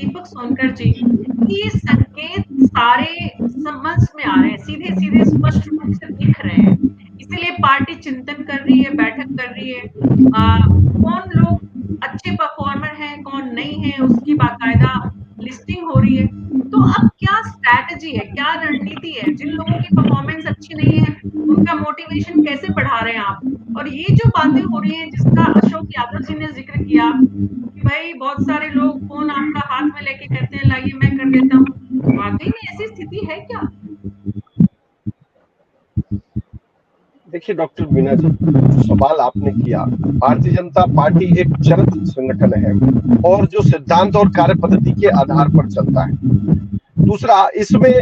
दीपक सोनकर जी कि ये संकेत सारे समझ में आ रहे हैं, सीधे-सीधे स्पष्ट रूप से दिख रहे हैं। इसीलिए पार्टी चिंतन कर रही है, बैठक कर रही है। कौन लोग अच्छे परफॉर्मर हैं, कौन नहीं है, उसकी बाकायदा लिस्टिंग हो रही है। तो अब क्या स्ट्रैटेजी है, क्या रणनीति है? जिन लोगों की परफॉर्मेंस अच्छी नहीं है, उनका मोटिवेशन कैसे बढ़ा रहे हैं आप? और ये जो बातें हो रही हैं जिसका अशोक यादव जी ने ज़िक्र किया कि भाई बहुत सारे लोग फ़ोन आपका हाथ में लेके कहते हैं लाइए मैं कर देता हूँ। वाक़ई में ऐसी स्थिति है क्या? देखिए डॉक्टर मीना जी, जो सवाल आपने किया, भारतीय जनता पार्टी एक चरित्र संगठन है और जो सिद्धांत और कार्य पद्धति के आधार पर चलता है। दूसरा, इसमें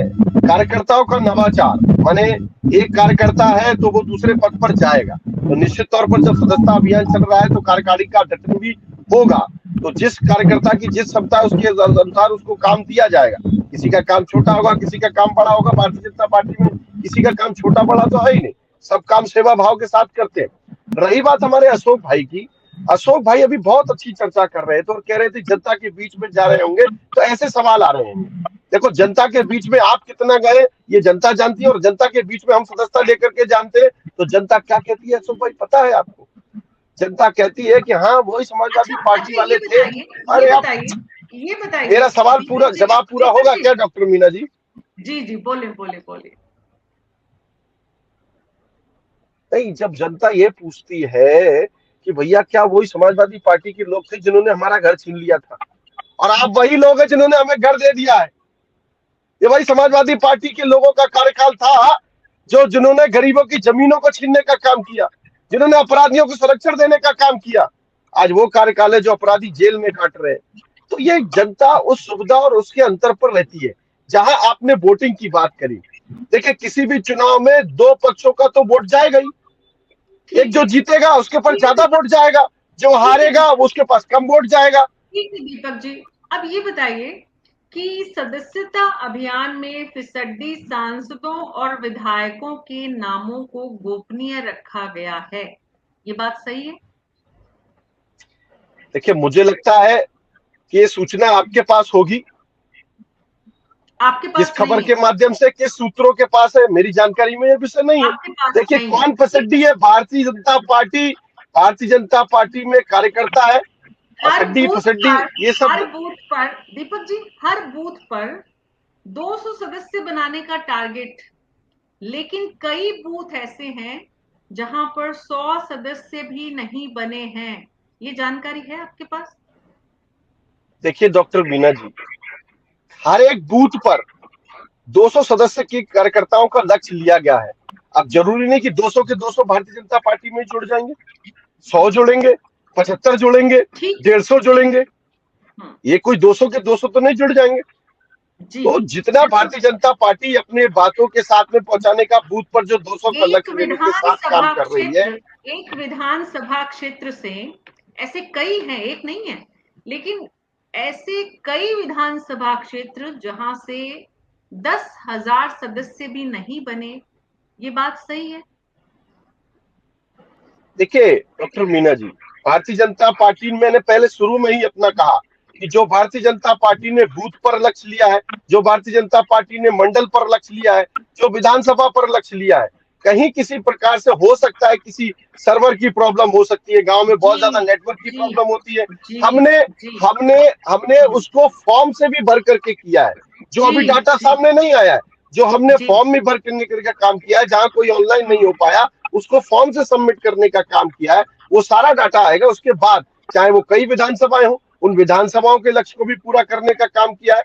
कार्यकर्ताओं का नवाचार, माने एक कार्यकर्ता है तो वो दूसरे पद पर जाएगा, तो निश्चित तौर पर जब सदस्यता अभियान चल रहा है तो कार्यकारिणी का गठन भी होगा। तो जिस कार्यकर्ता की जिस क्षमता है उसके अनुसार उसको काम दिया जाएगा। किसी का काम छोटा होगा, किसी का काम बड़ा होगा। भारतीय जनता पार्टी में किसी का काम छोटा बड़ा तो है ही नहीं, सब काम सेवा भाव के साथ करते हैं। रही बात हमारे अशोक भाई की, अशोक भाई अभी बहुत अच्छी चर्चा कर रहे थे और कह रहे थे जनता के बीच में जा रहे होंगे, तो ऐसे सवाल आ रहे हैं। देखो, जनता के बीच में आप कितना गए ये जनता जानती है, और जनता के बीच में हम सदस्यता लेकर के जानते हैं तो जनता क्या कहती है अशोक भाई पता है आपको? जनता कहती है कि हाँ वही समाजवादी पार्टी अच्छा वाले थे। ये अरे आप, बताइए, ये बताइए मेरा सवाल पूरा, जवाब पूरा दीपक होगा जी, क्या डॉक्टर मीना जी? जी, बोले। नहीं, जब जनता ये पूछती है कि भैया क्या वही समाजवादी पार्टी के लोग थे जिन्होंने हमारा घर छीन लिया था, और आप वही लोग हैं जिन्होंने हमें घर दे दिया है। ये वही समाजवादी पार्टी के लोगों का कार्यकाल था जो जिन्होंने गरीबों की जमीनों को छीनने का काम किया, जिन्होंने अपराधियों को संरक्षण देने का काम किया। आज वो कार्यकाल है जो अपराधी जेल में काट रहे हैं। तो ये जनता उस सुविधा और उसके अंतर पर रहती है। जहां आपने वोटिंग की बात करी, देखिए किसी भी चुनाव में दो पक्षों का तो वोट जाएगा ही। एक ठीक जो है, जीतेगा उसके पास ठीक ज्यादा है, वोट जाएगा, जो ठीक है, हारेगा उसके पास कम वोट जाएगा। ठीक है दीपक जी। अब ये बताइए कि सदस्यता अभियान में फिसड्डी सांसदों और विधायकों के नामों को गोपनीय रखा गया है। ये बात सही है? देखिए, मुझे लगता है कि ये सूचना आपके पास होगी। आपके किस पास खबर नहीं है, के माध्यम से, किस सूत्रों के पास है, मेरी जानकारी में ये विषय नहीं है। आपके पास देखिए नहीं है। कौन ठीक फसड्डी है। है, भारतीय जनता पार्टी में कार्यकर्ता है, हर असड्डी बूथ फसड्डी पर ये हर सब। बूथ पर दीपक जी, हर बूथ पर 200 सदस्य बनाने का टारगेट, लेकिन कई बूथ ऐसे हैं जहां पर 100 सदस्य भी नहीं बने हैं। ये जानकारी है आपके पास? देखिए डॉक्टर मीना जी, हर एक बूथ पर 200 सदस्य की कार्यकर्ताओं का लक्ष्य लिया गया है। अब जरूरी नहीं कि 200 के 200 भारतीय जनता पार्टी में जुड़ जाएंगे, 100 जुड़ेंगे, 75 जुड़ेंगे, ठीक है, 150 ठीक है। जुड़ेंगे। ये कोई 200 के 200 तो नहीं जुड़ जाएंगे। जी, तो जितना बिल्कुल। भारतीय जनता पार्टी अपने बातों के साथ में पहुंचाने का, बूथ पर जो 200 का एक लक्ष्य लेने के साथ काम विधानसभा कर रही है। क्षेत्र एक विधानसभा क्षेत्र से ऐसे कई हैं, एक नहीं है, लेकिन ऐसे कई विधानसभा क्षेत्र जहां से 10,000 सदस्य भी नहीं बने। ये बात सही है? देखिए डॉक्टर मीना जी, भारतीय जनता पार्टी, मैंने पहले शुरू में ही अपना कहा कि जो भारतीय जनता पार्टी ने बूथ पर लक्ष्य लिया है, जो भारतीय जनता पार्टी ने मंडल पर लक्ष्य लिया है, जो विधानसभा पर लक्ष्य लिया है, कहीं किसी प्रकार से हो सकता है, किसी सर्वर की प्रॉब्लम हो सकती है, गांव में बहुत ज्यादा जी, नेटवर्क की जी, प्रॉब्लम होती है। जी, हमने जी, हमने हमने उसको फॉर्म से भी भर करके किया है, जो जी, अभी डाटा जी, सामने नहीं आया है। जो हमने जी। फॉर्म में भर करने का काम किया है, जहां कोई ऑनलाइन नहीं हो पाया उसको फॉर्म से सबमिट करने का काम किया है। वो सारा डाटा आएगा उसके बाद, चाहे वो कई विधानसभाएं हो, उन विधानसभाओं के लक्ष्य को भी पूरा करने का काम किया है।